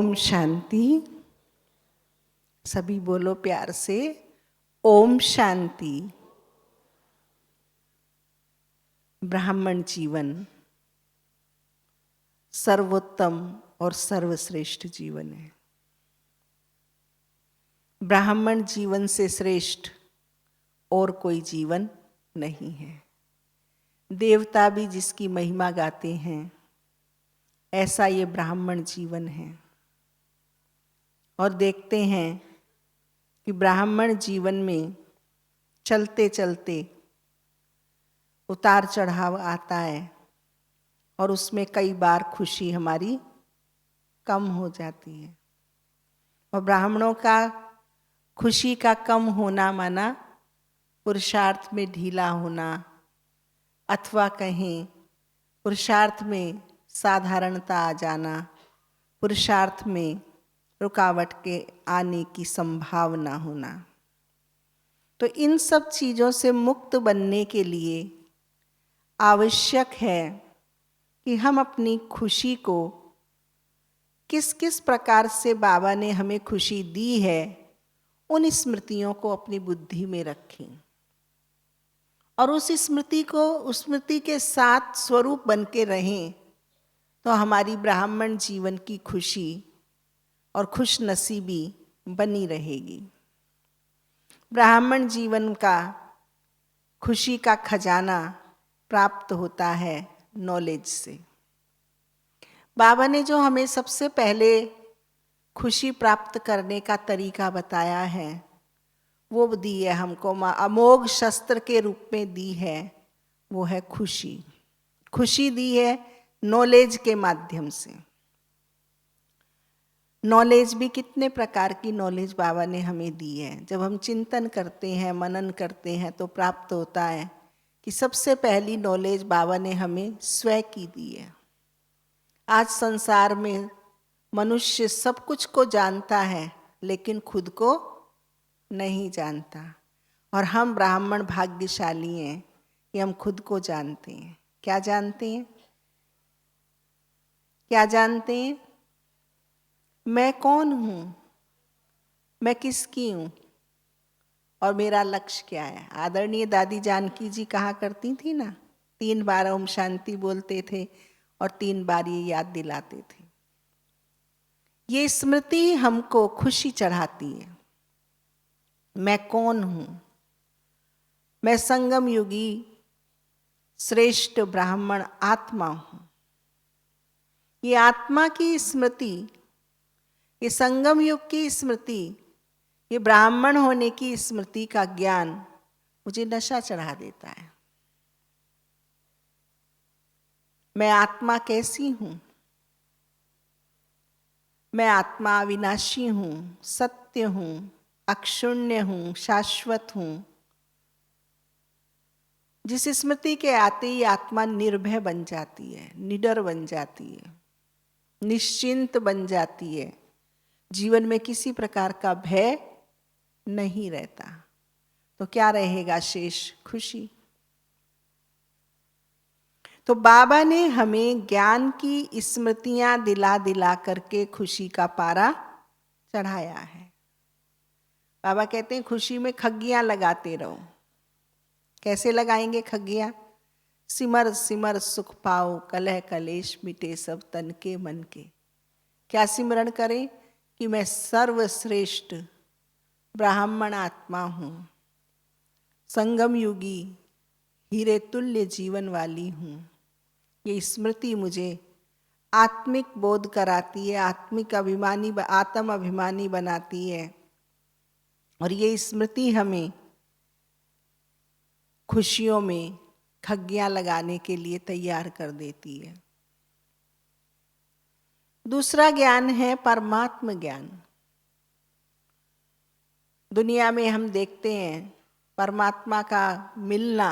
ओम शांति। सभी बोलो प्यार से, ओम शांति। ब्राह्मण जीवन सर्वोत्तम और सर्वश्रेष्ठ जीवन है। ब्राह्मण जीवन से श्रेष्ठ और कोई जीवन नहीं है। देवता भी जिसकी महिमा गाते हैं, ऐसा ये ब्राह्मण जीवन है। और देखते हैं कि ब्राह्मण जीवन में चलते चलते उतार चढ़ाव आता है और उसमें कई बार खुशी हमारी कम हो जाती है। और ब्राह्मणों का खुशी का कम होना माना पुरुषार्थ में ढीला होना, अथवा कहें पुरुषार्थ में साधारणता आ जाना, पुरुषार्थ में रुकावट के आने की संभावना होना। तो इन सब चीज़ों से मुक्त बनने के लिए आवश्यक है कि हम अपनी खुशी को किस किस प्रकार से बाबा ने हमें खुशी दी है, उन स्मृतियों को अपनी बुद्धि में रखें और उस स्मृति के साथ स्वरूप बन के रहें, तो हमारी ब्राह्मण जीवन की खुशी और खुश नसीबी बनी रहेगी। ब्राह्मण जीवन का खुशी का खजाना प्राप्त होता है नॉलेज से। बाबा ने जो हमें सबसे पहले खुशी प्राप्त करने का तरीका बताया है, वो दी है हमको, अमोघ शस्त्र के रूप में दी है, वो है खुशी। खुशी दी है नॉलेज के माध्यम से। नॉलेज भी कितने प्रकार की नॉलेज बाबा ने हमें दी है। जब हम चिंतन करते हैं, मनन करते हैं, तो प्राप्त होता है कि सबसे पहली नॉलेज बाबा ने हमें स्वयं की दी है। आज संसार में मनुष्य सब कुछ को जानता है, लेकिन खुद को नहीं जानता। और हम ब्राह्मण भाग्यशाली हैं कि हम खुद को जानते हैं। क्या जानते हैं? क्या जानते हैं? मैं कौन हूँ, मैं किसकी हूँ और मेरा लक्ष्य क्या है। आदरणीय दादी जानकी जी कहा करती थी ना, 3 बार ओम शांति बोलते थे और 3 बार ये याद दिलाते थे। ये स्मृति हमको खुशी चढ़ाती है। मैं कौन हूँ? मैं संगम युगी श्रेष्ठ ब्राह्मण आत्मा हूँ। ये आत्मा की स्मृति, ये संगम युग की स्मृति, ये ब्राह्मण होने की स्मृति का ज्ञान मुझे नशा चढ़ा देता है। मैं आत्मा कैसी हूँ? मैं आत्मा अविनाशी हूँ, सत्य हूँ, अक्षुण्य हूँ, शाश्वत हूँ। जिस स्मृति के आते ही आत्मा निर्भय बन जाती है, निडर बन जाती है, निश्चिंत बन जाती है। जीवन में किसी प्रकार का भय नहीं रहता। तो क्या रहेगा शेष? खुशी। तो बाबा ने हमें ज्ञान की स्मृतियां दिला दिला करके खुशी का पारा चढ़ाया है। बाबा कहते हैं खुशी में खग्गियां लगाते रहो। कैसे लगाएंगे खग्गियां? सिमर सिमर सुख पाओ, कलह कलेश मिटे सब तन के मन के। क्या सिमरण करें? कि मैं सर्वश्रेष्ठ ब्राह्मण आत्मा हूँ, संगम युगी हीरे तुल्य जीवन वाली हूँ। ये स्मृति मुझे आत्मिक बोध कराती है, आत्म अभिमानी बनाती है। और ये स्मृति हमें खुशियों में खग्गियां लगाने के लिए तैयार कर देती है। दूसरा ज्ञान है परमात्म ज्ञान। दुनिया में हम देखते हैं परमात्मा का मिलना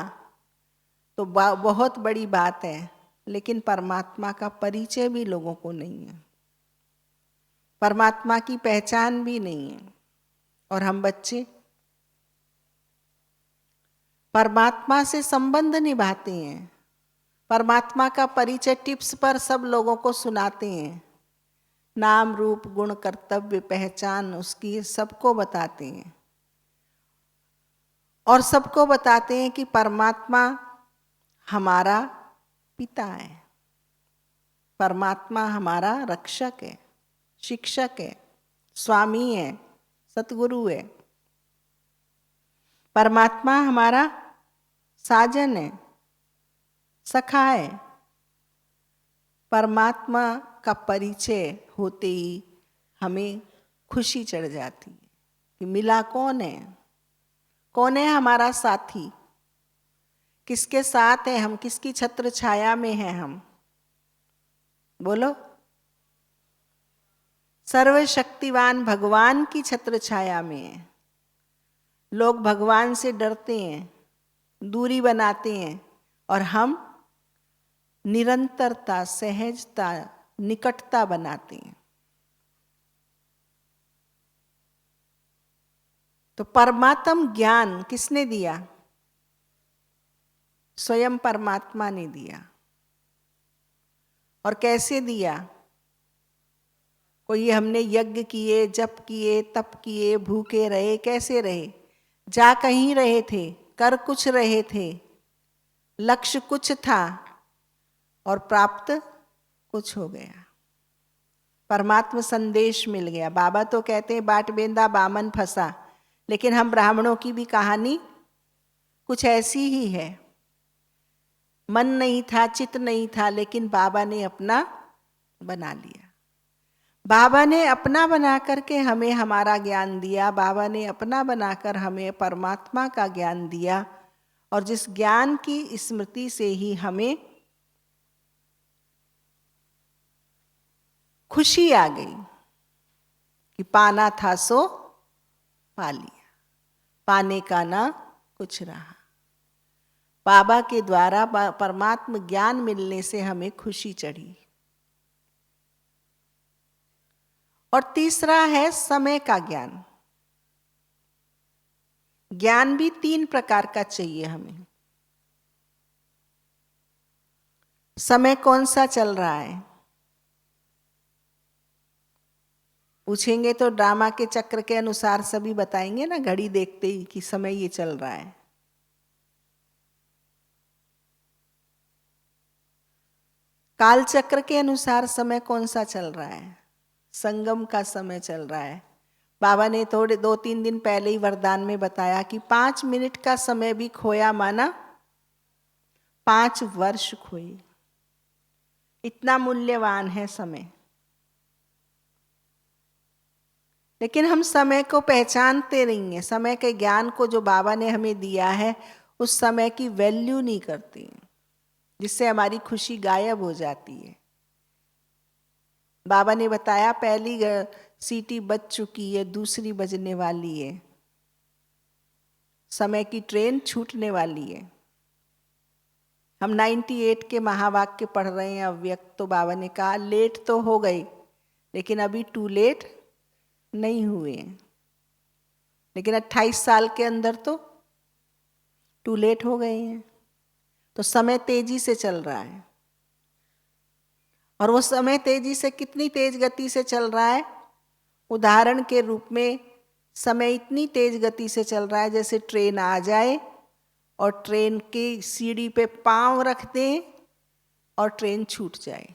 तो बहुत बड़ी बात है, लेकिन परमात्मा का परिचय भी लोगों को नहीं है, परमात्मा की पहचान भी नहीं है। और हम बच्चे परमात्मा से संबंध निभाते हैं, परमात्मा का परिचय टिप्स पर सब लोगों को सुनाते हैं, नाम रूप गुण कर्तव्य पहचान उसकी सबको बताते हैं, और सबको बताते हैं कि परमात्मा हमारा पिता है, परमात्मा हमारा रक्षक है, शिक्षक है, स्वामी है, सतगुरु है। परमात्मा हमारा साजन है, सखा है। परमात्मा का परिचय होते ही हमें खुशी चढ़ जाती है कि मिला कौन है, कौन है हमारा साथी, किसके साथ है हम, किसकी छत्र छाया में है हम। बोलो, सर्वशक्तिवान भगवान की छत्र छाया में है। लोग भगवान से डरते हैं, दूरी बनाते हैं, और हम निरंतरता, सहजता, निकटता बनाते हैं। तो परमात्म ज्ञान किसने दिया? स्वयं परमात्मा ने दिया। और कैसे दिया? कोई हमने यज्ञ किए, जप किए, तप किए, भूखे रहे, कैसे रहे? जा कहीं रहे थे, कर कुछ रहे थे, लक्ष्य कुछ था और प्राप्त कुछ हो गया। परमात्मा संदेश मिल गया। बाबा तो कहते हैं बाट बेंदा बामन फंसा, लेकिन हम ब्राह्मणों की भी कहानी कुछ ऐसी ही है। मन नहीं था, चित नहीं था, लेकिन बाबा ने अपना बना लिया। बाबा ने अपना बना करके हमें हमारा ज्ञान दिया। बाबा ने अपना बनाकर हमें परमात्मा का ज्ञान दिया, और जिस ज्ञान की स्मृति से ही हमें खुशी आ गई कि पाना था सो पा लिया, पाने का ना कुछ रहा। बाबा के द्वारा परमात्म ज्ञान मिलने से हमें खुशी चढ़ी। और तीसरा है समय का ज्ञान। ज्ञान भी 3 प्रकार का चाहिए हमें। समय कौन सा चल रहा है? पूछेंगे तो ड्रामा के चक्र के अनुसार सभी बताएंगे ना, घड़ी देखते ही कि समय ये चल रहा है। काल चक्र के अनुसार समय कौन सा चल रहा है? संगम का समय चल रहा है। बाबा ने थोड़े 2-3 दिन पहले ही वरदान में बताया कि 5 मिनट का समय भी खोया माना 5 वर्ष खोए। इतना मूल्यवान है समय। लेकिन हम समय को पहचानते नहीं हैं। समय के ज्ञान को जो बाबा ने हमें दिया है, उस समय की वैल्यू नहीं करते, जिससे हमारी खुशी गायब हो जाती है। बाबा ने बताया पहली सीटी बज चुकी है, दूसरी बजने वाली है, समय की ट्रेन छूटने वाली है। हम 98 के महावाक्य पढ़ रहे हैं अव्यक्त, तो बाबा ने कहा लेट तो हो गई, लेकिन अभी टू लेट नहीं हुए। लेकिन 28 साल के अंदर तो टू लेट हो गए हैं। तो समय तेजी से चल रहा है। और वो समय तेजी से, कितनी तेज गति से चल रहा है? उदाहरण के रूप में समय इतनी तेज गति से चल रहा है जैसे ट्रेन आ जाए और ट्रेन की सीढ़ी पे पांव रख दें और ट्रेन छूट जाए।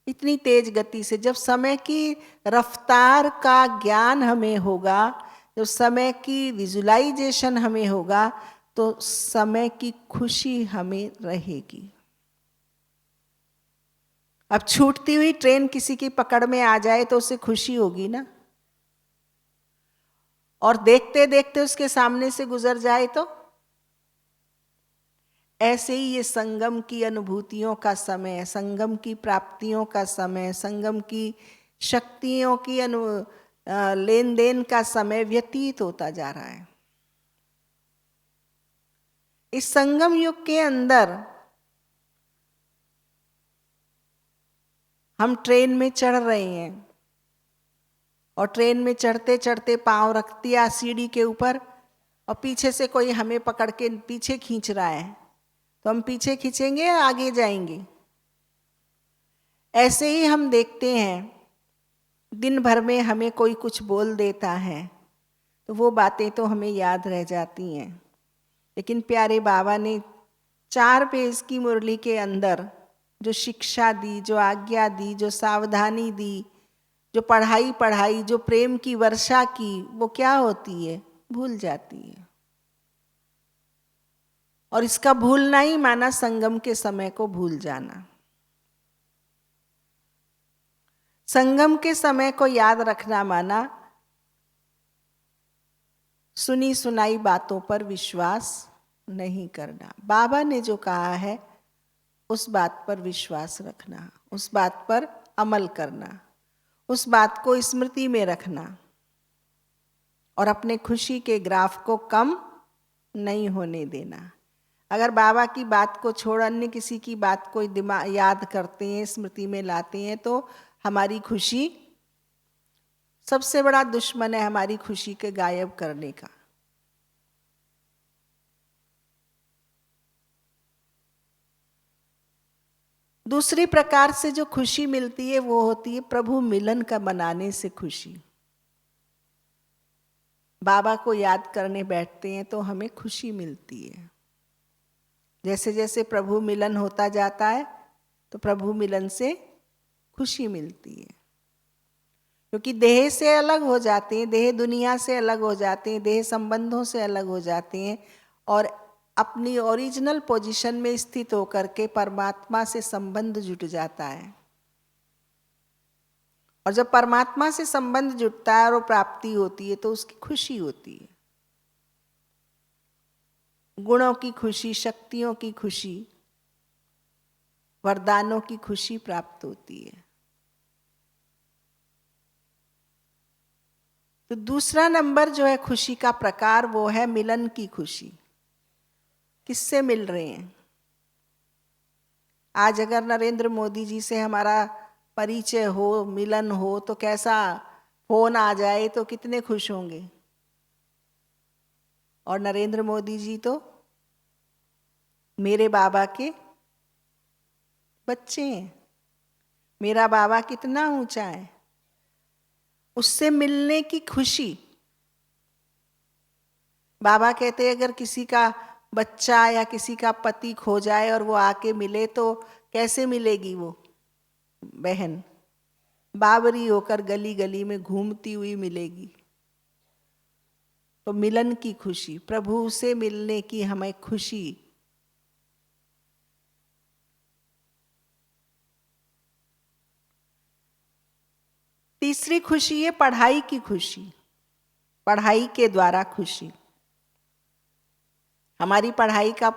इतनी तेज गति से। जब समय की रफ्तार का ज्ञान हमें होगा, जब समय की विजुलाइजेशन हमें होगा, तो समय की खुशी हमें रहेगी। अब छूटती हुई ट्रेन किसी की पकड़ में आ जाए तो उसे खुशी होगी ना, और देखते देखते उसके सामने से गुजर जाए तो। ऐसे ही ये संगम की अनुभूतियों का समय, संगम की प्राप्तियों का समय, संगम की शक्तियों की लेन देन का समय व्यतीत होता जा रहा है। इस संगम युग के अंदर हम ट्रेन में चढ़ रहे हैं, और ट्रेन में चढ़ते चढ़ते पांव रख दिया सीढ़ी के ऊपर, और पीछे से कोई हमें पकड़ के पीछे खींच रहा है, तो हम पीछे खींचेंगे या आगे जाएंगे? ऐसे ही हम देखते हैं, दिन भर में हमें कोई कुछ बोल देता है तो वो बातें तो हमें याद रह जाती हैं, लेकिन प्यारे बाबा ने 4 पेज की मुरली के अंदर जो शिक्षा दी, जो आज्ञा दी, जो सावधानी दी, जो पढ़ाई पढ़ाई, जो प्रेम की वर्षा की, वो क्या होती है? भूल जाती है। और इसका भूलना ही माना संगम के समय को भूल जाना। संगम के समय को याद रखना माना सुनी सुनाई बातों पर विश्वास नहीं करना। बाबा ने जो कहा है उस बात पर विश्वास रखना, उस बात पर अमल करना, उस बात को स्मृति में रखना और अपने खुशी के ग्राफ को कम नहीं होने देना। अगर बाबा की बात को छोड़ अन्य किसी की बात को दिमाग याद करते हैं, स्मृति में लाते हैं, तो हमारी खुशी, सबसे बड़ा दुश्मन है हमारी खुशी के गायब करने का। दूसरी प्रकार से जो खुशी मिलती है वो होती है प्रभु मिलन का मनाने से खुशी। बाबा को याद करने बैठते हैं तो हमें खुशी मिलती है। जैसे जैसे प्रभु मिलन होता जाता है तो प्रभु मिलन से खुशी मिलती है, क्योंकि देह से अलग हो जाते हैं, देह दुनिया से अलग हो जाते हैं, देह संबंधों से अलग हो जाते हैं और अपनी ओरिजिनल पोजीशन में स्थित होकर के परमात्मा से संबंध जुट जाता है। और जब परमात्मा से संबंध जुटता है और वो प्राप्ति होती है तो उसकी खुशी होती है। गुणों की खुशी, शक्तियों की खुशी, वरदानों की खुशी प्राप्त होती है। तो दूसरा नंबर जो है खुशी का प्रकार वो है मिलन की खुशी। किससे मिल रहे हैं? आज अगर नरेंद्र मोदी जी से हमारा परिचय हो, मिलन हो, तो कैसा फोन आ जाए तो कितने खुश होंगे। और नरेंद्र मोदी जी तो मेरे बाबा के बच्चे हैं। मेरा बाबा कितना ऊंचा है, उससे मिलने की खुशी। बाबा कहते हैं अगर किसी का बच्चा या किसी का पति खो जाए और वो आके मिले तो कैसे मिलेगी वो बहन? बाबरी होकर गली गली में घूमती हुई मिलेगी। तो मिलन की खुशी, प्रभु से मिलने की हमें खुशी। तीसरी खुशी है पढ़ाई की खुशी, पढ़ाई के द्वारा खुशी। हमारी पढ़ाई का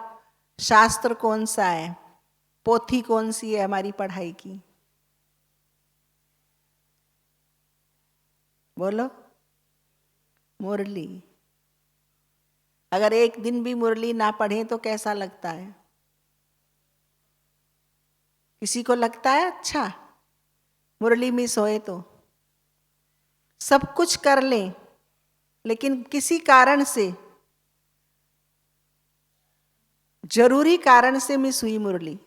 शास्त्र कौन सा है, पोथी कौन सी है हमारी पढ़ाई की? बोलो। मुरली। अगर एक दिन भी मुरली ना पढ़े तो कैसा लगता है? किसी को लगता है अच्छा मुरली मिस होए तो? सब कुछ कर लें लेकिन किसी कारण से, जरूरी कारण से मिस हुई मुरली,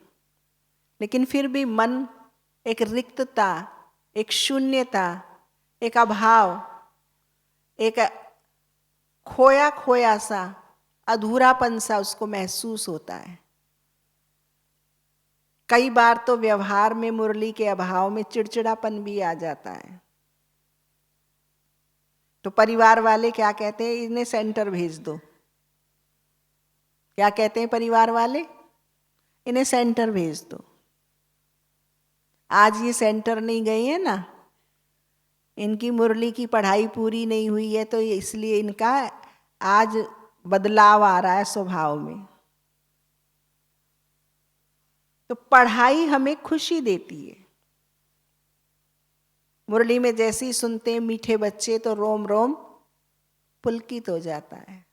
लेकिन फिर भी मन एक रिक्तता, एक शून्यता, एक अभाव, एक खोया खोया सा, अधूरापन सा उसको महसूस होता है। कई बार तो व्यवहार में मुरली के अभाव में चिड़चिड़ापन भी आ जाता है। तो परिवार वाले क्या कहते हैं? इन्हें सेंटर भेज दो। क्या कहते हैं परिवार वाले? इन्हें सेंटर भेज दो। आज ये सेंटर नहीं गए हैं ना, इनकी मुरली की पढ़ाई पूरी नहीं हुई है, तो इसलिए इनका आज बदलाव आ रहा है स्वभाव में। तो पढ़ाई हमें खुशी देती है। मुरली में जैसे ही सुनते हैं मीठे बच्चे तो रोम रोम पुलकित हो जाता है।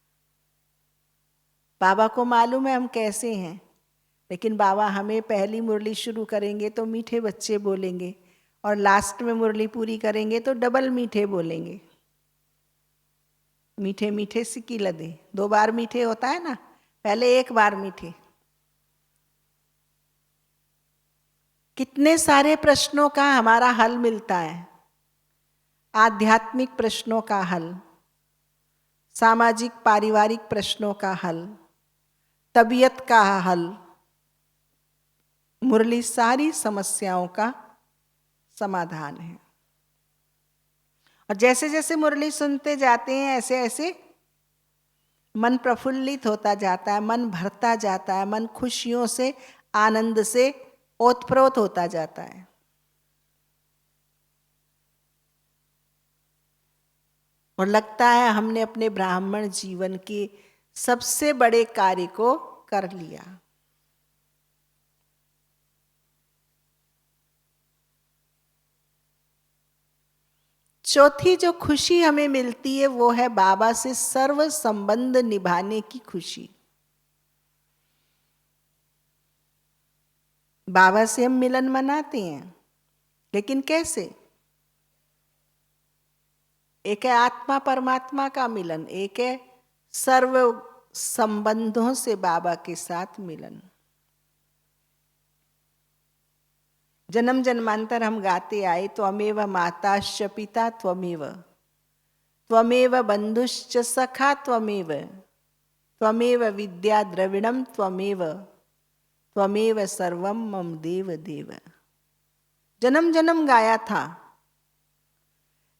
बाबा को मालूम है हम कैसे हैं, लेकिन बाबा हमें पहली मुरली शुरू करेंगे तो मीठे बच्चे बोलेंगे और लास्ट में मुरली पूरी करेंगे तो डबल मीठे बोलेंगे। मीठे मीठे सिक्की लदे, 2 बार मीठे होता है ना, पहले 1 बार मीठे। कितने सारे प्रश्नों का हमारा हल मिलता है। आध्यात्मिक प्रश्नों का हल, सामाजिक पारिवारिक प्रश्नों का हल, तबीयत का हल, मुरली सारी समस्याओं का समाधान है। और जैसे जैसे मुरली सुनते जाते हैं ऐसे ऐसे मन प्रफुल्लित होता जाता है, मन भरता जाता है, मन खुशियों से, आनंद से ओतप्रोत होता जाता है। और लगता है हमने अपने ब्राह्मण जीवन के सबसे बड़े कार्य को कर लिया। चौथी जो खुशी हमें मिलती है वो है बाबा से सर्व संबंध निभाने की खुशी। बाबा से हम मिलन मनाते हैं, लेकिन कैसे? एक है आत्मा परमात्मा का मिलन, एक है सर्व संबंधों से बाबा के साथ मिलन। जन्म जन्मांतर हम गाते आए, त्वमेव माताश्च पिता त्वमेव, त्वमेव बंधुश्च सखा त्वमेव, त्वमेव विद्या द्रविणम त्वमेव, त्वमेव सर्वम मम देव देव। जन्म जन्म गाया था,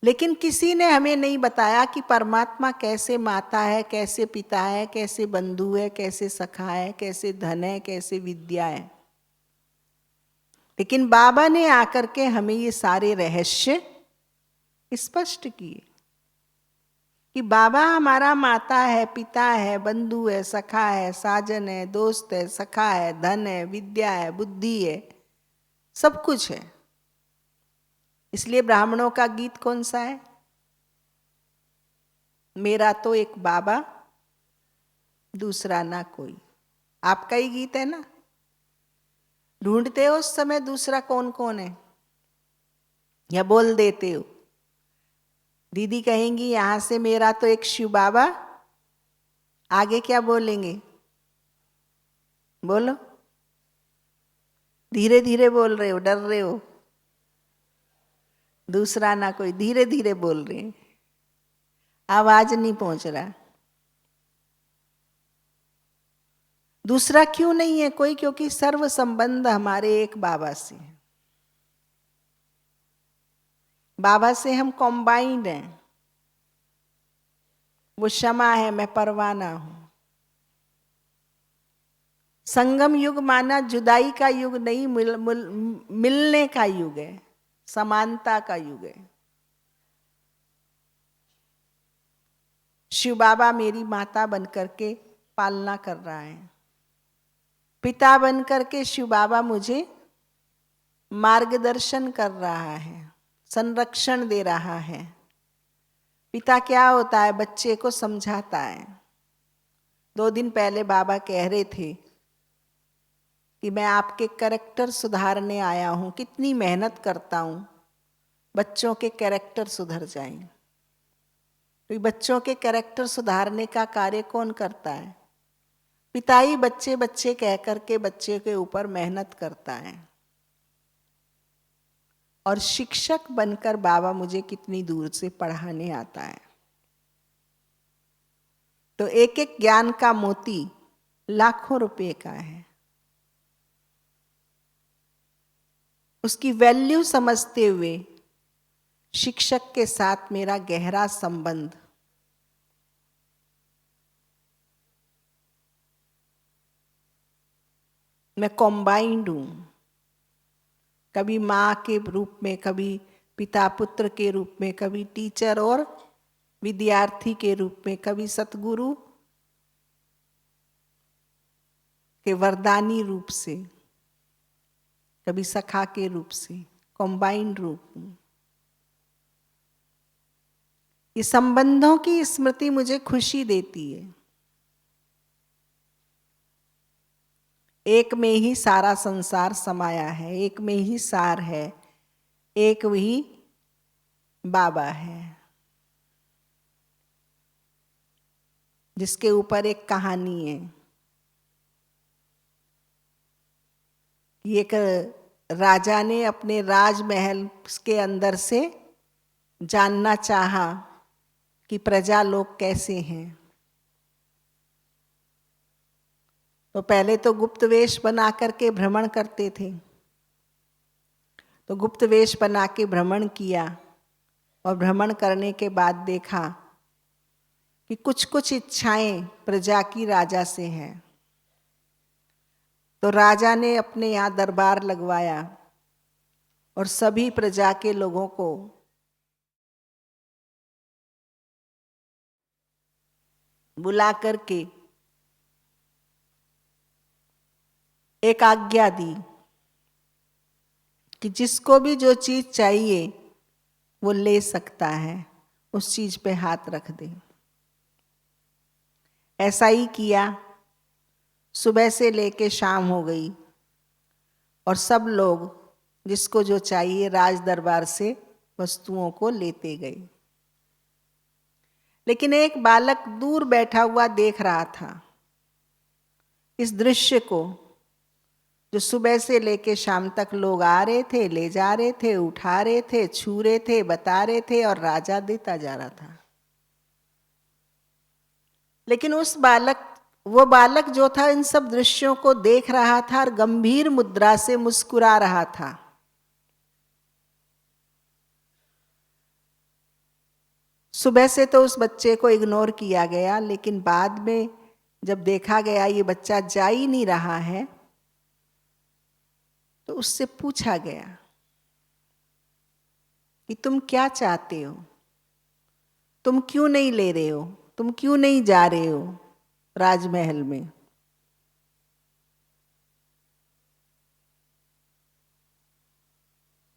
लेकिन किसी ने हमें नहीं बताया कि परमात्मा कैसे माता है, कैसे पिता है, कैसे बंधु है, कैसे सखा है, कैसे धन है, कैसे विद्या है। लेकिन बाबा ने आकर के हमें ये सारे रहस्य स्पष्ट किए कि बाबा हमारा माता है, पिता है, बंधु है, सखा है, साजन है, दोस्त है, सखा है, धन है, विद्या है, बुद्धि है, सब कुछ है। इसलिए ब्राह्मणों का गीत कौन सा है? मेरा तो एक बाबा, दूसरा ना कोई। आपका ही गीत है ना? ढूंढते हो उस समय दूसरा कौन कौन है, या बोल देते हो? दीदी कहेंगी यहां से मेरा तो एक शिव बाबा, आगे क्या बोलेंगे? बोलो, धीरे धीरे बोल रहे हो, डर रहे हो। दूसरा ना कोई, धीरे धीरे बोल रहे हैं, आवाज नहीं पहुंच रहा। दूसरा क्यों नहीं है कोई? क्योंकि सर्व संबंध हमारे एक बाबा से है। बाबा से हम कॉम्बाइंड हैं। वो क्षमा है, मैं परवाना हूं। संगम युग माना जुदाई का युग नहीं, मिलने का युग है, समानता का युग है। शिव बाबा मेरी माता बनकर के पालना कर रहा है, पिता बनकर के शिव बाबा मुझे मार्गदर्शन कर रहा है, संरक्षण दे रहा है। पिता क्या होता है? बच्चे को समझाता है। 2 दिन पहले बाबा कह रहे थे कि मैं आपके कैरेक्टर सुधारने आया हूं, कितनी मेहनत करता हूं बच्चों के कैरेक्टर सुधर जाएं। तो बच्चों के कैरेक्टर सुधारने का कार्य कौन करता है? पिता ही बच्चे बच्चे कह करके बच्चे के ऊपर मेहनत करता है। और शिक्षक बनकर बाबा मुझे कितनी दूर से पढ़ाने आता है। तो एक एक ज्ञान का मोती लाखों रुपए का है। उसकी वैल्यू समझते हुए शिक्षक के साथ मेरा गहरा संबंध, मैं कॉम्बाइंड हूं। कभी माँ के रूप में, कभी पिता पुत्र के रूप में, कभी टीचर और विद्यार्थी के रूप में, कभी सतगुरु के वरदानी रूप से, कभी सखा के रूप से, कॉम्बाइंड रूप में। ये संबंधों की स्मृति मुझे खुशी देती है। एक में ही सारा संसार समाया है, एक में ही सार है, एक वही बाबा है, जिसके ऊपर एक कहानी है। ये एक राजा ने अपने राजमहल के अंदर से जानना चाहा कि प्रजा लोग कैसे हैं। तो पहले तो गुप्त वेश बना करके भ्रमण करते थे। तो गुप्त वेश बना के भ्रमण किया और भ्रमण करने के बाद देखा कि कुछ कुछ इच्छाएं प्रजा की राजा से हैं। तो राजा ने अपने यहाँ दरबार लगवाया और सभी प्रजा के लोगों को बुला करके एक आज्ञा दी कि जिसको भी जो चीज चाहिए वो ले सकता है, उस चीज पे हाथ रख दे। ऐसा ही किया। सुबह से लेके शाम हो गई और सब लोग जिसको जो चाहिए राज दरबार से वस्तुओं को लेते गए। लेकिन एक बालक दूर बैठा हुआ देख रहा था इस दृश्य को, जो सुबह से लेके शाम तक लोग आ रहे थे, ले जा रहे थे, उठा रहे थे, छू रहे थे, बता रहे थे और राजा देता जा रहा था। लेकिन वो बालक जो था इन सब दृश्यों को देख रहा था और गंभीर मुद्रा से मुस्कुरा रहा था। सुबह से तो उस बच्चे को इग्नोर किया गया, लेकिन बाद में जब देखा गया ये बच्चा जा ही नहीं रहा है, तो उससे पूछा गया कि तुम क्या चाहते हो, तुम क्यों नहीं ले रहे हो, तुम क्यों नहीं जा रहे हो राजमहल में।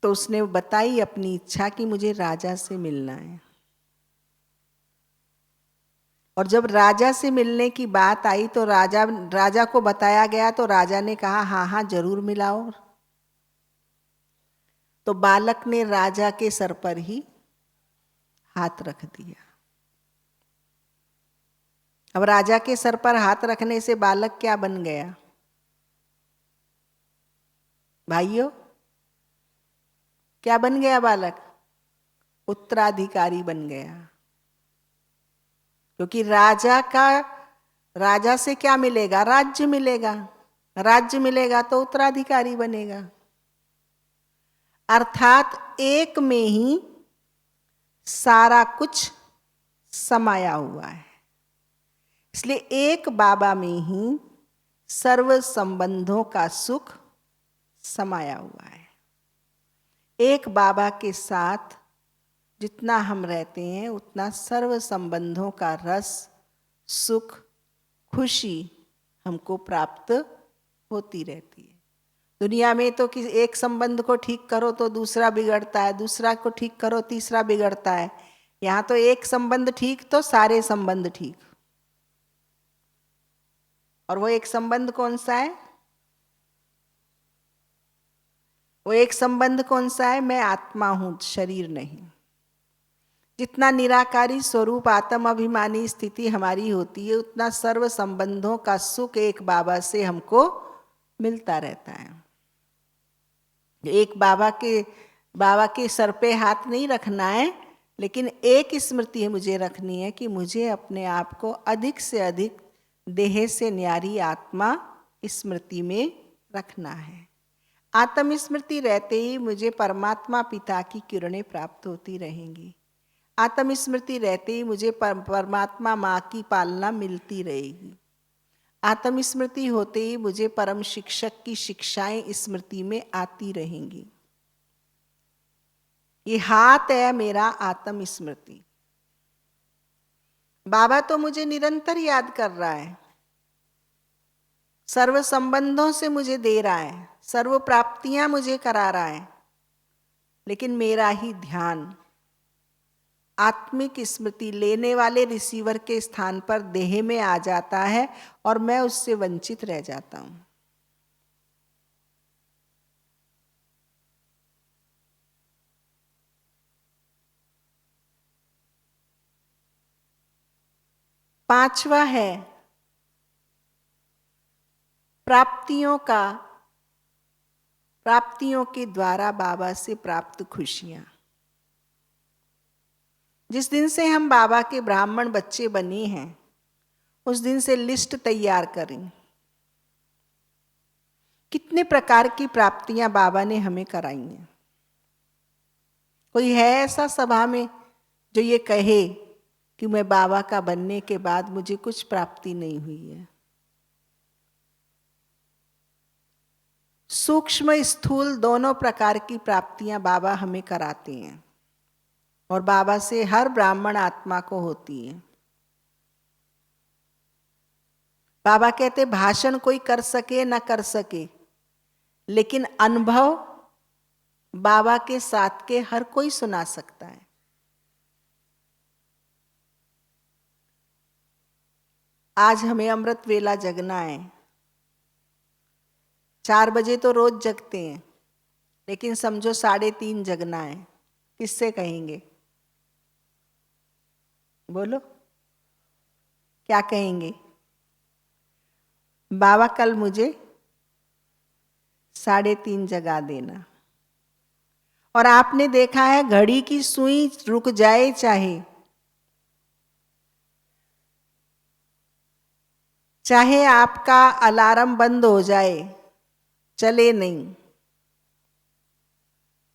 तो उसने बताई अपनी इच्छा कि मुझे राजा से मिलना है। और जब राजा से मिलने की बात आई तो राजा को बताया गया, तो राजा ने कहा हाँ हाँ जरूर मिलाओ। तो बालक ने राजा के सर पर ही हाथ रख दिया। अब राजा के सर पर हाथ रखने से बालक क्या बन गया भाइयों? क्या बन गया बालक? उत्तराधिकारी बन गया। क्योंकि राजा से क्या मिलेगा? राज्य मिलेगा। राज्य मिलेगा तो उत्तराधिकारी बनेगा। अर्थात एक में ही सारा कुछ समाया हुआ है। इसलिए एक बाबा में ही सर्व संबंधों का सुख समाया हुआ है। एक बाबा के साथ जितना हम रहते हैं उतना सर्व संबंधों का रस, सुख, खुशी हमको प्राप्त होती रहती है। दुनिया में तो कि एक संबंध को ठीक करो तो दूसरा बिगड़ता है, दूसरा को ठीक करो तीसरा बिगड़ता है। यहाँ तो एक संबंध ठीक तो सारे संबंध ठीक। और वो एक संबंध कौन सा है? वो एक संबंध कौन सा है? मैं आत्मा हूं, शरीर नहीं। जितना निराकारी स्वरूप आत्म अभिमानी स्थिति हमारी होती है उतना सर्व संबंधों का सुख एक बाबा से हमको मिलता रहता है। एक बाबा के सर पे हाथ नहीं रखना है, लेकिन एक स्मृति है मुझे रखनी है कि मुझे अपने आप को अधिक से अधिक देह से न्यारी आत्मा स्मृति में रखना है। आत्म स्मृति रहते ही मुझे परमात्मा पिता की किरणें प्राप्त होती रहेंगी। आत्म स्मृति रहते ही मुझे परमात्मा माँ की पालना मिलती रहेगी। आत्म स्मृति होते ही मुझे परम शिक्षक की शिक्षाएं स्मृति में आती रहेंगी। ये हाथ है मेरा आत्म स्मृति। बाबा तो मुझे निरंतर याद कर रहा है, सर्व संबंधों से मुझे दे रहा है, सर्व प्राप्तियां मुझे करा रहा है, लेकिन मेरा ही ध्यान आत्मिक स्मृति लेने वाले रिसीवर के स्थान पर देह में आ जाता है और मैं उससे वंचित रह जाता हूं। पांचवा है प्राप्तियों का प्राप्तियों के द्वारा बाबा से प्राप्त खुशियां। जिस दिन से हम बाबा के ब्राह्मण बच्चे बने हैं उस दिन से लिस्ट तैयार करें। कितने प्रकार की प्राप्तियां बाबा ने हमें कराई हैं। कोई है ऐसा सभा में जो ये कहे कि मैं बाबा का बनने के बाद मुझे कुछ प्राप्ति नहीं हुई है? सूक्ष्म स्थूल दोनों प्रकार की प्राप्तियां बाबा हमें कराते हैं और बाबा से हर ब्राह्मण आत्मा को होती है। बाबा कहते भाषण कोई कर सके ना कर सके, लेकिन अनुभव बाबा के साथ के हर कोई सुना सकता है। आज हमें अमृत वेला जगना है। 4 बजे तो रोज जगते हैं, लेकिन समझो 3:30 जगना है। किससे कहेंगे? बोलो, क्या कहेंगे? बाबा कल मुझे 3:30 जगा देना। और आपने देखा है घड़ी की सुई रुक जाए चाहे आपका अलार्म बंद हो जाए, चले नहीं,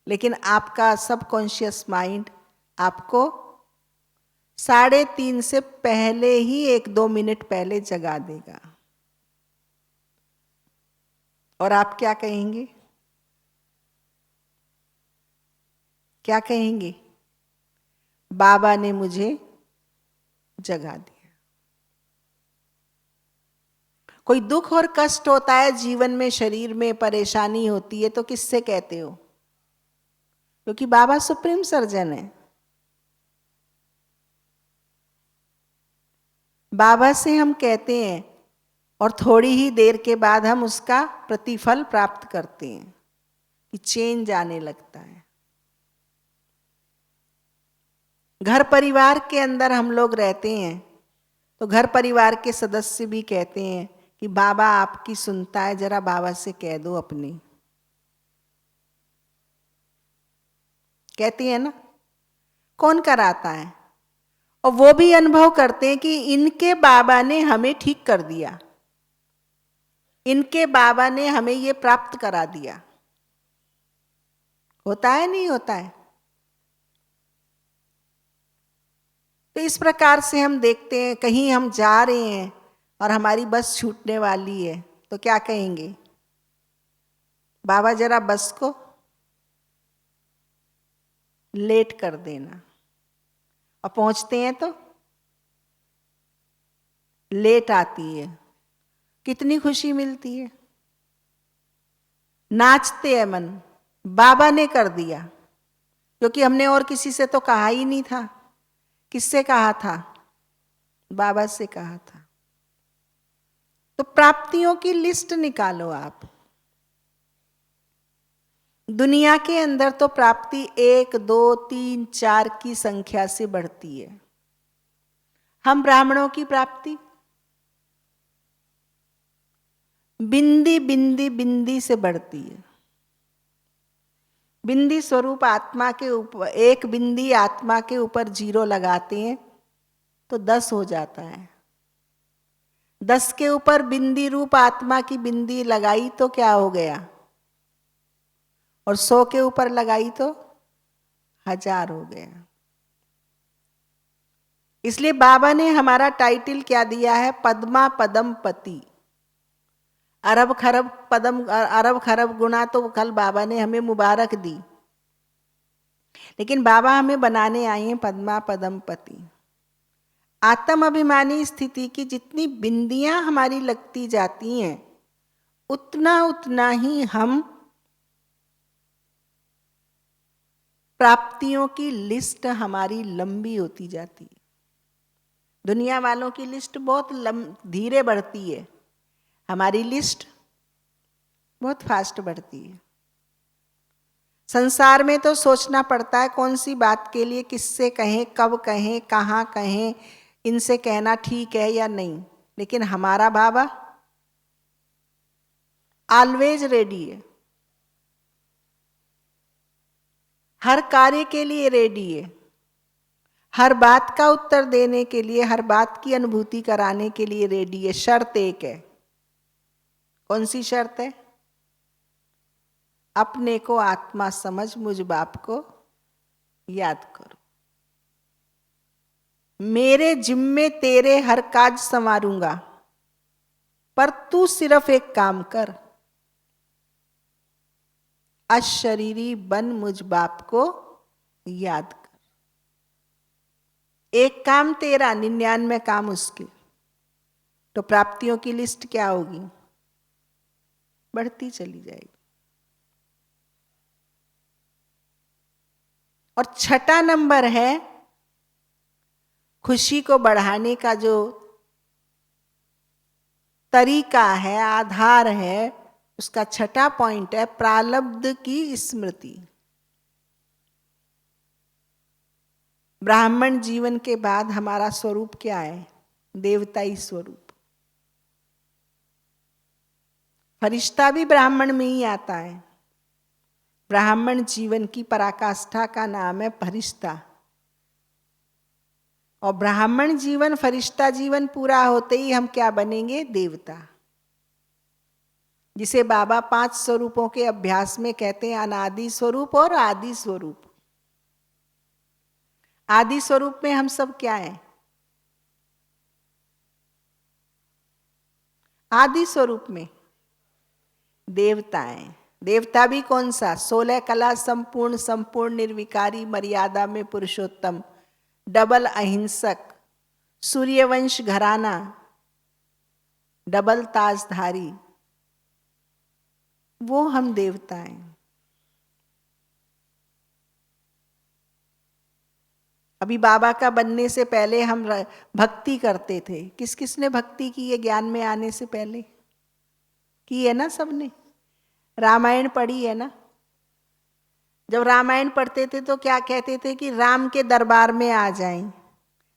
लेकिन आपका सबकॉन्शियस माइंड आपको 3:30 से पहले ही 1-2 मिनट पहले जगा देगा। और आप क्या कहेंगे? क्या कहेंगे? बाबा ने मुझे जगा दिया। कोई दुख और कष्ट होता है जीवन में, शरीर में परेशानी होती है, तो किससे कहते हो? क्योंकि बाबा सुप्रीम सर्जन है। बाबा से हम कहते हैं और थोड़ी ही देर के बाद हम उसका प्रतिफल प्राप्त करते हैं कि चेंज आने लगता है। घर परिवार के अंदर हम लोग रहते हैं तो घर परिवार के सदस्य भी कहते हैं कि बाबा आपकी सुनता है, जरा बाबा से कह दो अपनी। कहती है ना? कौन कराता है? और वो भी अनुभव करते हैं कि इनके बाबा ने हमें ठीक कर दिया, इनके बाबा ने हमें ये प्राप्त करा दिया। होता है नहीं होता है? तो इस प्रकार से हम देखते हैं, कहीं हम जा रहे हैं और हमारी बस छूटने वाली है तो क्या कहेंगे? बाबा जरा बस को लेट कर देना। और पहुंचते हैं तो लेट आती है। कितनी खुशी मिलती है। नाचते हैं मन, बाबा ने कर दिया, क्योंकि हमने और किसी से तो कहा ही नहीं था। किससे कहा था? बाबा से कहा था। तो प्राप्तियों की लिस्ट निकालो आप। दुनिया के अंदर तो प्राप्ति 1, 2, 3, 4 की संख्या से बढ़ती है। हम ब्राह्मणों की प्राप्ति बिंदी बिंदी बिंदी से बढ़ती है। बिंदी स्वरूप आत्मा के ऊपर, एक बिंदी आत्मा के ऊपर 0 लगाते हैं तो 10 हो जाता है। 10 के ऊपर बिंदी रूप आत्मा की बिंदी लगाई तो क्या हो गया? और 100 के ऊपर लगाई तो 1000 हो गया। इसलिए बाबा ने हमारा टाइटल क्या दिया है? पद्मा पदम पति। अरब खरब गुना तो कल बाबा ने हमें मुबारक दी, लेकिन बाबा हमें बनाने आए हैं पद्मा पदम पति। आत्म अभिमानी स्थिति की जितनी बिंदियां हमारी लगती जाती हैं, उतना उतना ही हम प्राप्तियों की लिस्ट हमारी लंबी होती जाती है। दुनिया वालों की लिस्ट बहुत धीरे बढ़ती है, हमारी लिस्ट बहुत फास्ट बढ़ती है। संसार में तो सोचना पड़ता है कौन सी बात के लिए किससे कहें, कब कहें, कहाँ कहें, इनसे कहना ठीक है या नहीं। लेकिन हमारा बाबा ऑलवेज रेडी है। हर कार्य के लिए रेडी है, हर बात का उत्तर देने के लिए, हर बात की अनुभूति कराने के लिए रेडी है। शर्त एक है। कौन सी शर्त है? अपने को आत्मा समझ, मुझ बाप को याद करो। मेरे जिम्मे तेरे हर काज संवारूंगा, पर तू सिर्फ एक काम कर, अशरीरी बन मुझ बाप को याद कर। एक काम तेरा, 99 काम उसके। तो प्राप्तियों की लिस्ट क्या होगी? बढ़ती चली जाएगी। और छठा नंबर है खुशी को बढ़ाने का जो तरीका है, आधार है, उसका छठा पॉइंट है प्रारब्ध की स्मृति। ब्राह्मण जीवन के बाद हमारा स्वरूप क्या है? देवताई स्वरूप। फरिश्ता भी ब्राह्मण में ही आता है। ब्राह्मण जीवन की पराकाष्ठा का नाम है फरिश्ता। और ब्राह्मण जीवन, फरिश्ता जीवन पूरा होते ही हम क्या बनेंगे? देवता। जिसे बाबा 5 स्वरूपों के अभ्यास में कहते हैं अनादि स्वरूप और आदि स्वरूप। आदि स्वरूप में हम सब क्या हैं? आदि स्वरूप में देवता हैं। देवता भी कौन सा? 16 कला संपूर्ण, संपूर्ण निर्विकारी, मर्यादा में पुरुषोत्तम, डबल अहिंसक, सूर्यवंश घराना, डबल ताजधारी, वो हम देवता हैं। अभी बाबा का बनने से पहले हम भक्ति करते थे। किस किस ने भक्ति की है ज्ञान में आने से पहले? की है ना सबने? रामायण पढ़ी है ना? जब रामायण पढ़ते थे तो क्या कहते थे कि राम के दरबार में आ जाएं,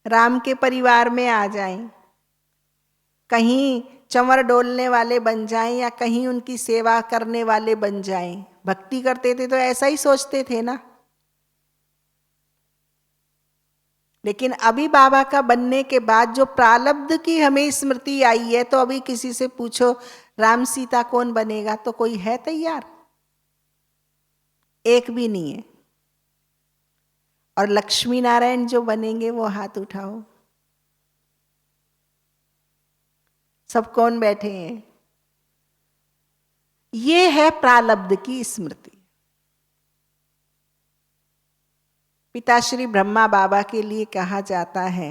राम के परिवार में आ जाएं, कहीं चंवर डोलने वाले बन जाएं या कहीं उनकी सेवा करने वाले बन जाएं। भक्ति करते थे तो ऐसा ही सोचते थे ना। लेकिन अभी बाबा का बनने के बाद जो प्रारब्ध की हमें स्मृति आई है, तो अभी किसी से पूछो राम सीता कौन बनेगा, तो कोई है तैयार? एक भी नहीं है। और लक्ष्मी नारायण जो बनेंगे वो हाथ उठाओ। सब कौन बैठे हैं? ये है प्रारब्ध की स्मृति। पिताश्री ब्रह्मा बाबा के लिए कहा जाता है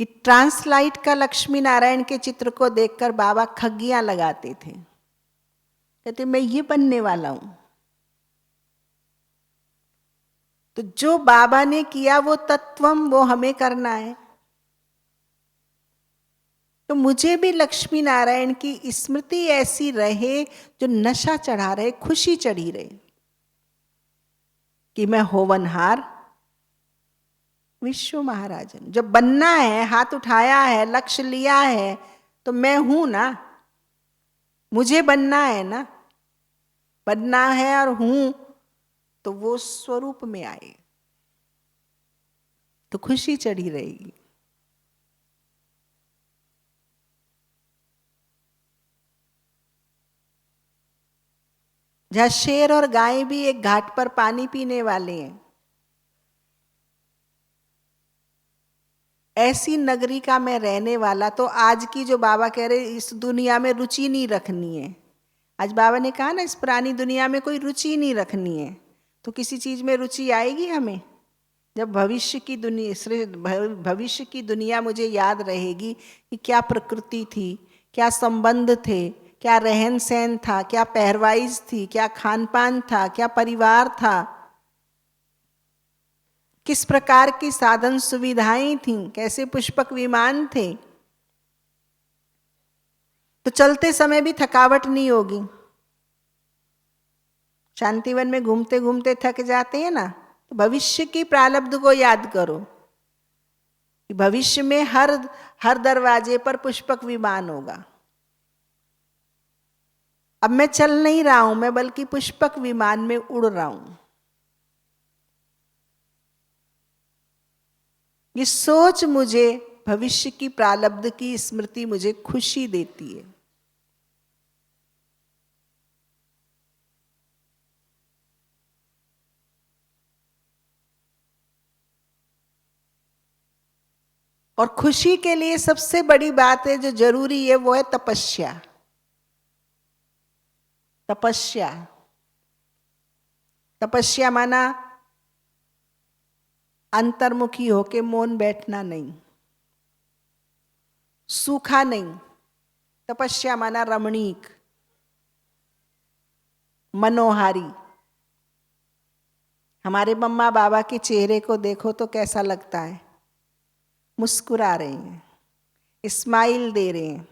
कि ट्रांसलाइट का लक्ष्मी नारायण के चित्र को देखकर बाबा खग्गियां लगाते थे। कहते मैं ये बनने वाला हूं। तो जो बाबा ने किया वो तत्वम, वो हमें करना है। तो मुझे भी लक्ष्मी नारायण की स्मृति ऐसी रहे जो नशा चढ़ा रहे, खुशी चढ़ी रहे कि मैं होवनहार विश्व महाराजन। जब बनना है, हाथ उठाया है, लक्ष्य लिया है, तो मैं हूं ना, मुझे बनना है ना। बनना है और हूं तो वो स्वरूप में आए तो खुशी चढ़ी रहेगी। जहां शेर और गाय भी एक घाट पर पानी पीने वाले हैं, ऐसी नगरी का मैं रहने वाला। तो आज की जो बाबा कह रहे इस दुनिया में रुचि नहीं रखनी है, आज बाबा ने कहा ना इस पुरानी दुनिया में कोई रुचि नहीं रखनी है, तो किसी चीज में रुचि आएगी हमें? जब भविष्य की दुनिया मुझे याद रहेगी कि क्या प्रकृति थी, क्या संबंध थे, क्या रहन सहन था, क्या पहरवाइज थी, क्या खान पान था, क्या परिवार था, किस प्रकार की साधन सुविधाएं थीं, कैसे पुष्पक विमान थे, तो चलते समय भी थकावट नहीं होगी। शांतिवन में घूमते घूमते थक जाते हैं ना, तो भविष्य की प्रारब्ध को याद करो कि भविष्य में हर दरवाजे पर पुष्पक विमान होगा। अब मैं चल नहीं रहा हूं, मैं बल्कि पुष्पक विमान में उड़ रहा हूं। ये सोच मुझे भविष्य की प्रारब्ध की स्मृति मुझे खुशी देती है। और खुशी के लिए सबसे बड़ी बात है जो जरूरी है वो है तपस्या। तपस्या, तपस्या माना अंतर्मुखी होके मौन बैठना नहीं, सूखा नहीं। तपस्या माना रमणीक, मनोहारी। हमारे मम्मा बाबा के चेहरे को देखो तो कैसा लगता है, मुस्कुरा रहे हैं, स्माइल दे रहे हैं,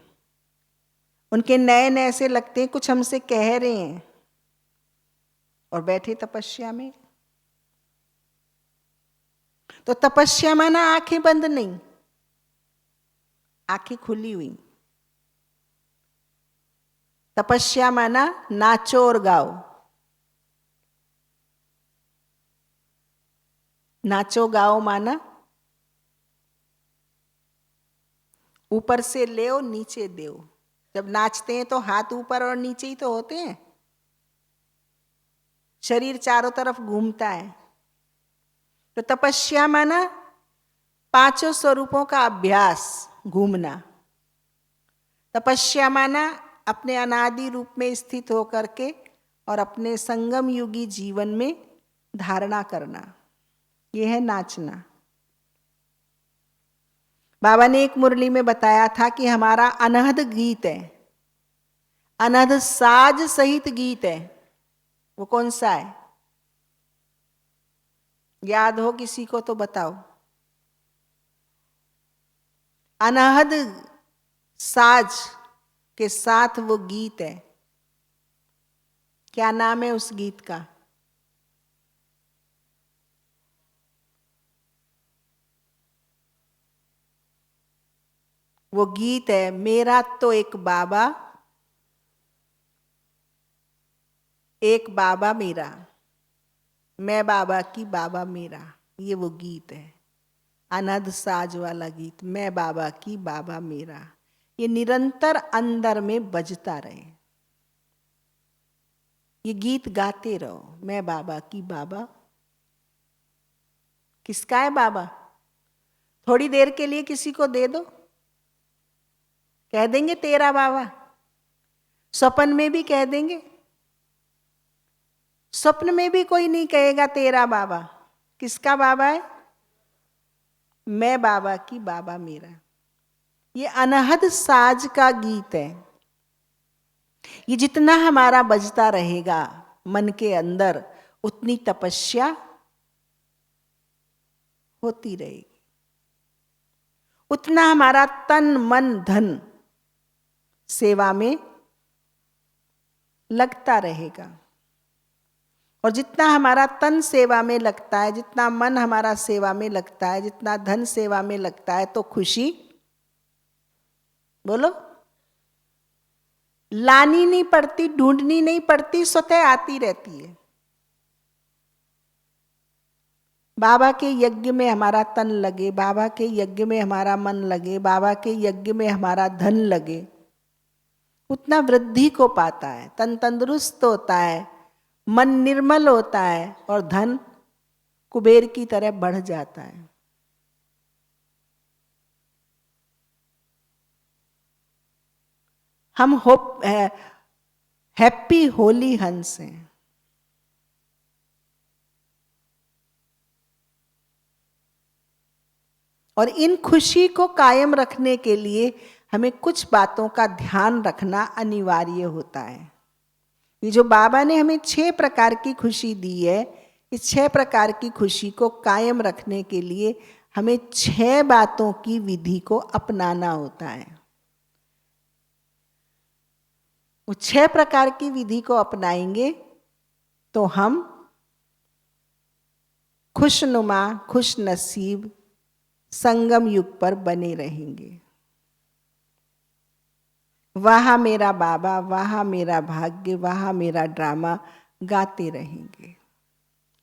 उनके नयन ऐसे लगते हैं कुछ हमसे कह रहे हैं, और बैठे तपस्या में। तो तपस्या माना आंखें बंद नहीं, आंखें खुली हुई। तपस्या माना नाचो और गाओ। नाचो गाओ माना ऊपर से ले नीचे दो। जब नाचते हैं तो हाथ ऊपर और नीचे ही तो होते हैं, शरीर चारों तरफ घूमता है। तो तपस्या माना पांचों स्वरूपों का अभ्यास, घूमना। तपस्या माना अपने अनादि रूप में स्थित होकर के और अपने संगम युगी जीवन में धारणा करना, यह है नाचना। बाबा ने एक मुरली में बताया था कि हमारा अनहद गीत है, अनहद साज सहित गीत है। वो कौन सा है? याद हो किसी को तो बताओ। अनहद साज के साथ वो गीत है। क्या नाम है उस गीत का? वो गीत है मेरा तो एक बाबा, एक बाबा मेरा, मैं बाबा की बाबा मेरा। ये वो गीत है, अनहद साज वाला गीत, मैं बाबा की बाबा मेरा। ये निरंतर अंदर में बजता रहे, ये गीत गाते रहो, मैं बाबा की बाबा। किसका है बाबा? थोड़ी देर के लिए किसी को दे दो, कह देंगे तेरा बाबा। स्वप्न में भी कह देंगे, स्वप्न में भी कोई नहीं कहेगा तेरा बाबा। किसका बाबा है? मैं बाबा की बाबा मेरा। ये अनहद साज का गीत है। ये जितना हमारा बजता रहेगा मन के अंदर, उतनी तपस्या होती रहेगी, उतना हमारा तन मन धन सेवा में लगता रहेगा। और जितना हमारा तन सेवा में लगता है, जितना मन हमारा सेवा में लगता है, जितना धन सेवा में लगता है, तो खुशी बोलो लानी नहीं पड़ती, ढूंढनी नहीं पड़ती, स्वतः आती रहती है। बाबा के यज्ञ में हमारा तन लगे, बाबा के यज्ञ में हमारा मन लगे, बाबा के यज्ञ में हमारा धन लगे, उतना वृद्धि को पाता है, तन तंदुरुस्त होता है, मन निर्मल होता है, और धन कुबेर की तरह बढ़ जाता है। हम हैप्पी होली हंस हैं। और इन खुशी को कायम रखने के लिए हमें कुछ बातों का ध्यान रखना अनिवार्य होता है। ये जो बाबा ने हमें 6 प्रकार की खुशी दी है, इस 6 प्रकार की खुशी को कायम रखने के लिए हमें 6 बातों की विधि को अपनाना होता है। वो 6 प्रकार की विधि को अपनाएंगे तो हम खुशनुमा, खुश नसीब संगम युग पर बने रहेंगे। वहाँ मेरा बाबा, वहाँ मेरा भाग्य, वहाँ मेरा ड्रामा गाते रहेंगे।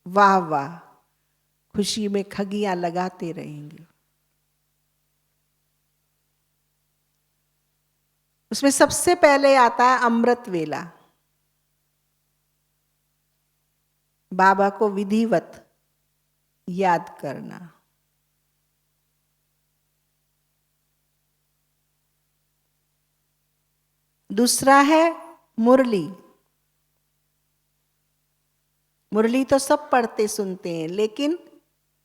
वाह वाह, खुशी में खगियां लगाते रहेंगे। उसमें सबसे पहले आता है अमृत वेला। बाबा को विधिवत याद करना। दूसरा है मुरली। मुरली तो सब पढ़ते सुनते हैं, लेकिन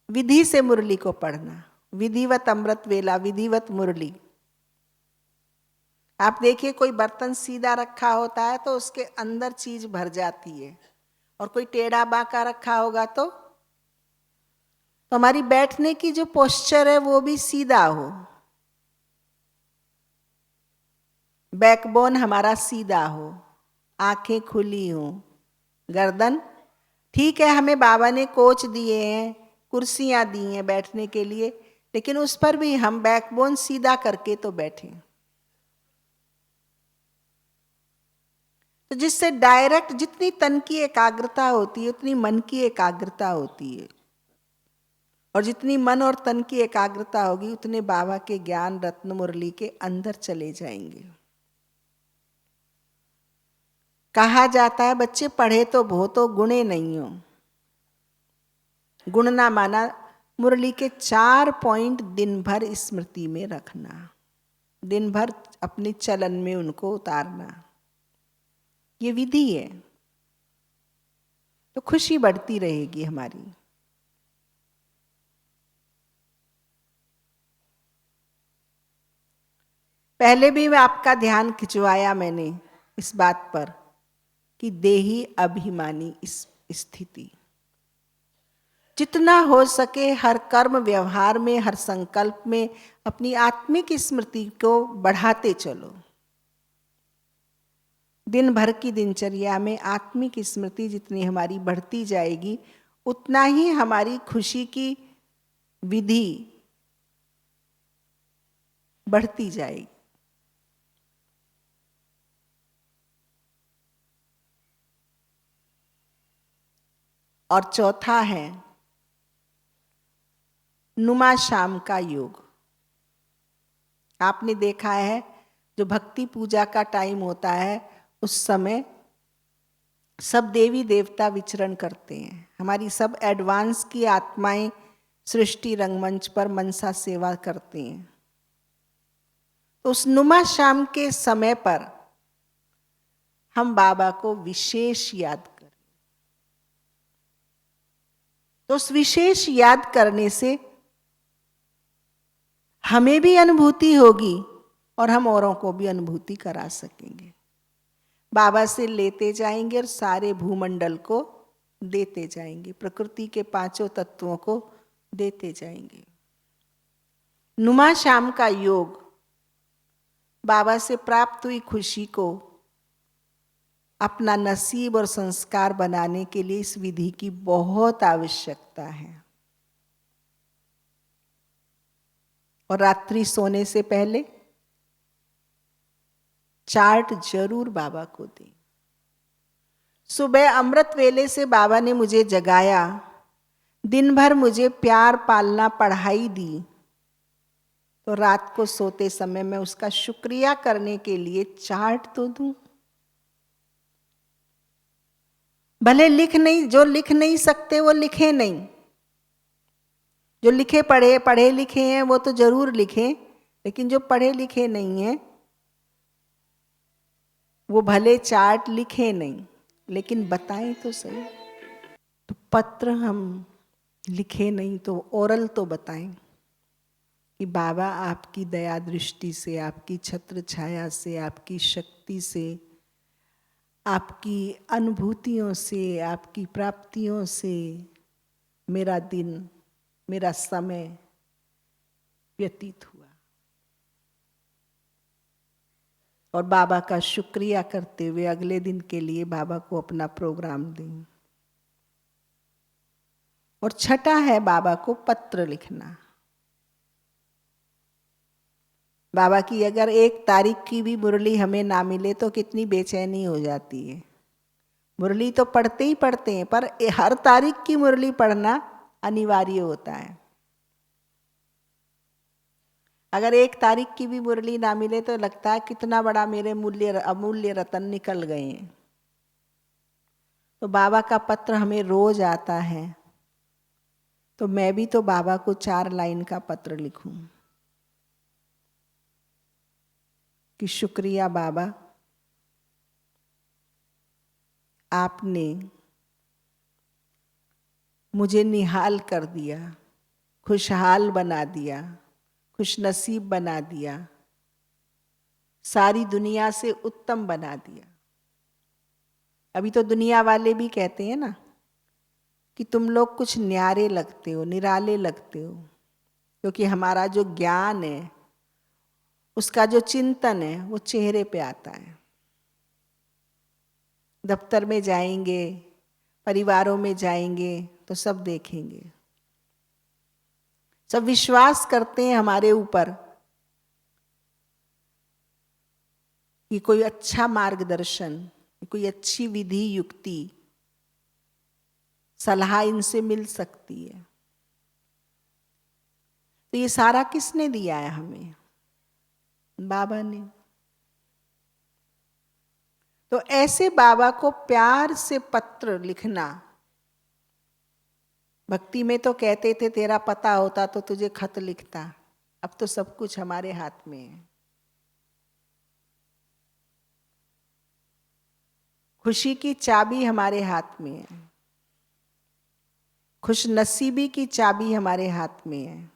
विधि से मुरली को पढ़ना। विधिवत अमृत वेला, विधिवत मुरली। आप देखिए, कोई बर्तन सीधा रखा होता है तो उसके अंदर चीज भर जाती है, और कोई टेढ़ा बांका रखा होगा तो हमारी बैठने की जो पोस्चर है वो भी सीधा हो, बैकबोन हमारा सीधा हो, आंखें खुली हो, गर्दन ठीक है। हमें बाबा ने कोच दिए हैं, कुर्सियां दी हैं बैठने के लिए, लेकिन उस पर भी हम बैकबोन सीधा करके तो बैठें, तो जिससे डायरेक्ट जितनी तन की एकाग्रता होती है उतनी मन की एकाग्रता होती है, और जितनी मन और तन की एकाग्रता होगी उतने बाबा के ज्ञान रत्न मुरली के अंदर चले जाएंगे। कहा जाता है बच्चे पढ़े तो बहुत हो, गुणे नहीं हो। गुणना माना मुरली के 4 पॉइंट दिन भर स्मृति में रखना, दिन भर अपने चलन में उनको उतारना। ये विधि है, तो खुशी बढ़ती रहेगी हमारी। पहले भी आपका ध्यान खिंचवाया मैंने इस बात पर कि देही अभिमानी इस स्थिति, जितना हो सके हर कर्म व्यवहार में, हर संकल्प में अपनी आत्मिक स्मृति को बढ़ाते चलो। दिन भर की दिनचर्या में आत्मिक स्मृति जितनी हमारी बढ़ती जाएगी उतना ही हमारी खुशी की विधि बढ़ती जाएगी। और चौथा है नुमा शाम का योग। आपने देखा है जो भक्ति पूजा का टाइम होता है उस समय सब देवी देवता विचरण करते हैं, हमारी सब एडवांस की आत्माएं सृष्टि रंगमंच पर मनसा सेवा करते हैं। तो उस नुमा शाम के समय पर हम बाबा को विशेष याद करें, तो उस विशेष याद करने से हमें भी अनुभूति होगी और हम औरों को भी अनुभूति करा सकेंगे। बाबा से लेते जाएंगे और सारे भूमंडल को देते जाएंगे, प्रकृति के 5 तत्वों को देते जाएंगे। नुमा शाम का योग बाबा से प्राप्त हुई खुशी को अपना नसीब और संस्कार बनाने के लिए इस विधि की बहुत आवश्यकता है। और रात्रि सोने से पहले चार्ट जरूर बाबा को दें। सुबह अमृत वेले से बाबा ने मुझे जगाया, दिन भर मुझे प्यार पालना पढ़ाई दी, तो रात को सोते समय मैं उसका शुक्रिया करने के लिए चार्ट तो दूं। भले जो लिख नहीं सकते वो लिखे नहीं, जो लिखे पढ़े लिखे हैं वो तो जरूर लिखें, लेकिन जो पढ़े लिखे नहीं हैं वो भले चार्ट लिखे नहीं लेकिन बताएं तो सही। तो पत्र हम लिखे नहीं तो ओरल तो बताएं कि बाबा आपकी दया दृष्टि से, आपकी छत्र छाया से, आपकी शक्ति से, आपकी अनुभूतियों से, आपकी प्राप्तियों से मेरा दिन, मेरा समय व्यतीत हुआ। और बाबा का शुक्रिया करते हुए अगले दिन के लिए बाबा को अपना प्रोग्राम दें। और छठा है बाबा को पत्र लिखना। बाबा की अगर 1 तारीख की भी मुरली हमें ना मिले तो कितनी बेचैनी हो जाती है। मुरली तो पढ़ते ही पढ़ते हैं, पर हर तारीख की मुरली पढ़ना अनिवार्य होता है। अगर 1 तारीख की भी मुरली ना मिले तो लगता है कितना बड़ा मेरे अमूल्य रतन निकल गए हैं। तो बाबा का पत्र हमें रोज आता है, तो मैं भी तो बाबा को 4 लाइन का पत्र लिखूं कि शुक्रिया बाबा, आपने मुझे निहाल कर दिया, खुशहाल बना दिया, खुशनसीब बना दिया, सारी दुनिया से उत्तम बना दिया। अभी तो दुनिया वाले भी कहते हैं ना कि तुम लोग कुछ न्यारे लगते हो, निराले लगते हो, क्योंकि हमारा जो ज्ञान है, उसका जो चिंतन है, वो चेहरे पे आता है। दफ्तर में जाएंगे, परिवारों में जाएंगे तो सब देखेंगे, सब विश्वास करते हैं हमारे ऊपर कि कोई अच्छा मार्गदर्शन, कोई अच्छी विधि युक्ति सलाह इनसे मिल सकती है। तो ये सारा किसने दिया है हमें? बाबा ने। तो ऐसे बाबा को प्यार से पत्र लिखना, भक्ति में तो कहते थे तेरा पता होता तो तुझे खत लिखता, अब तो सब कुछ हमारे हाथ में है। खुशी की चाबी हमारे हाथ में है, खुशनसीबी की चाबी हमारे हाथ में है,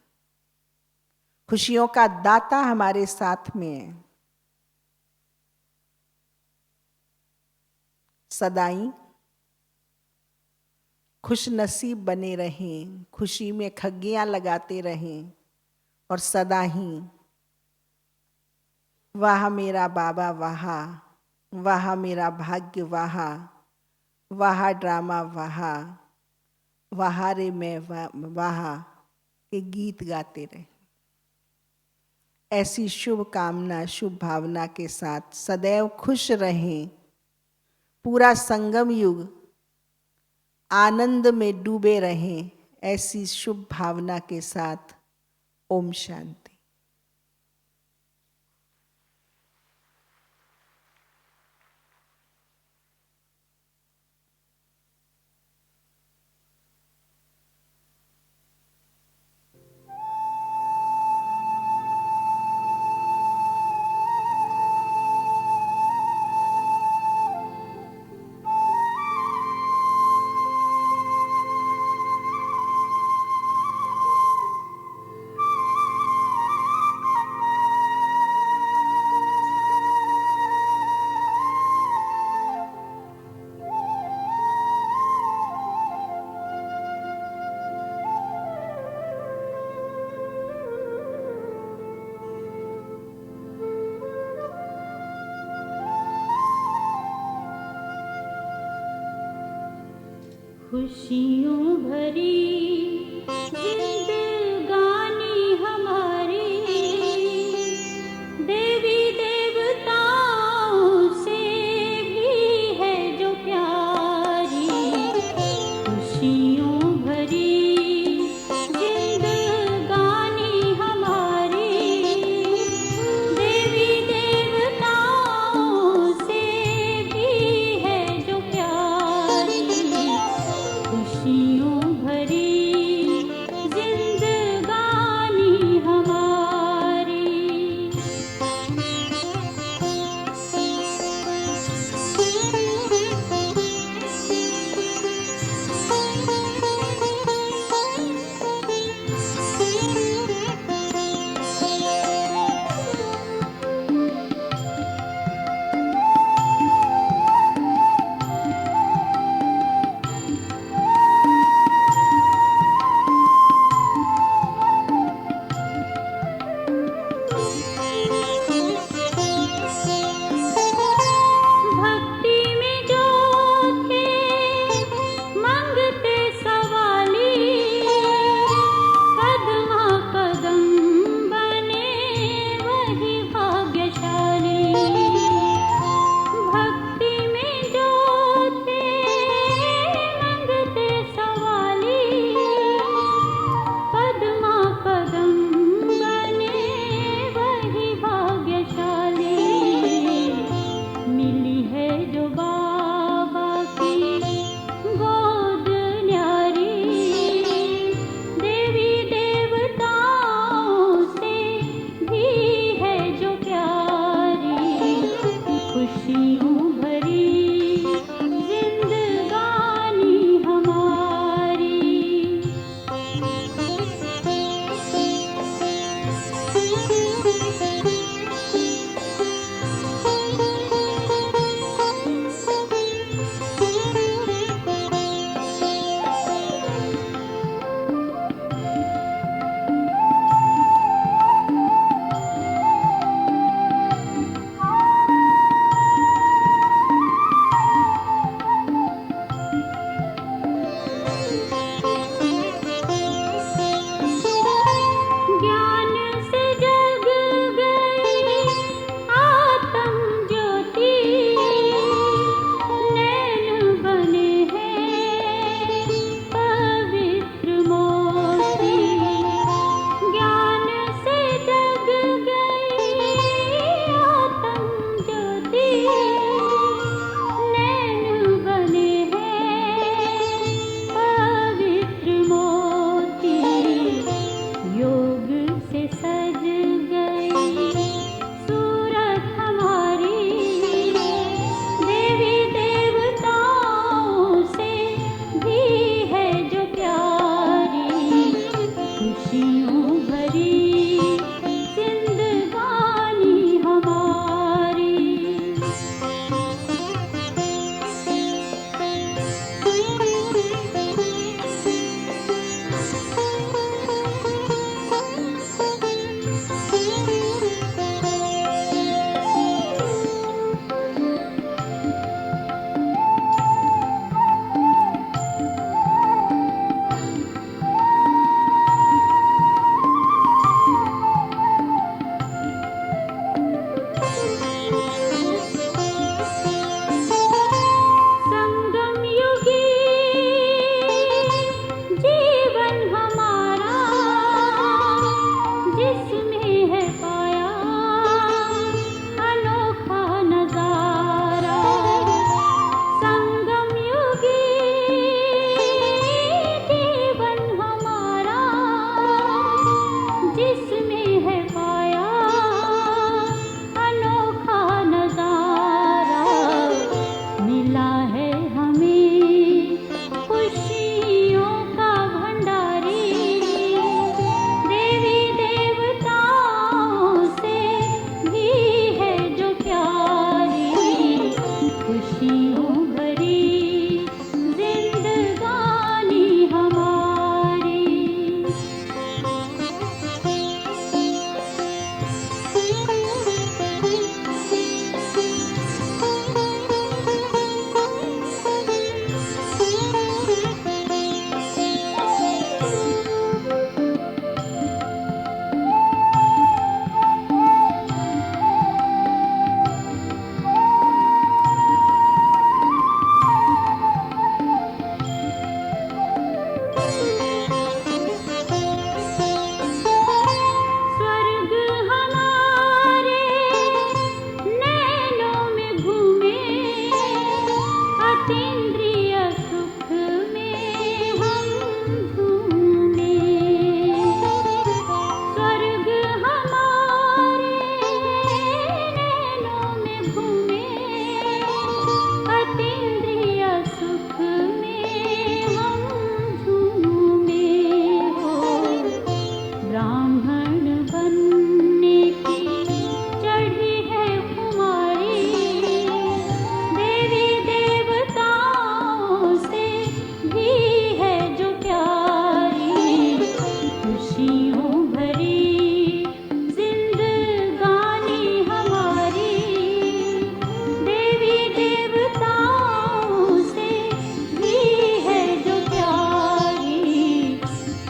खुशियों का दाता हमारे साथ में है। सदाई खुश नसीब बने रहें, खुशी में खग्गियां लगाते रहें, और सदा ही वाह मेरा बाबा वाह, वाह मेरा भाग्य वाह, वाह ड्रामा वाह, वाह रे मैं वाह के गीत गाते रहे। ऐसी शुभ कामना, शुभ भावना के साथ सदैव खुश रहें, पूरा संगम युग आनंद में डूबे रहें, ऐसी शुभ भावना के साथ। ओम शांति। खुशियों भरी जिंदगानी हमारी देवी देवताओं से भी है जो प्यारी। खुशियों भरी जिंदगानी हमारी देवी देवताओं से भी है जो प्यारी। खुशियों भरी जिंदगानी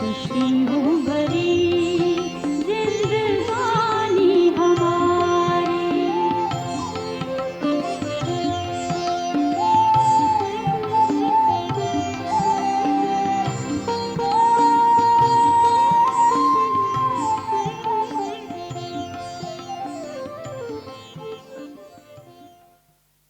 खुशी हो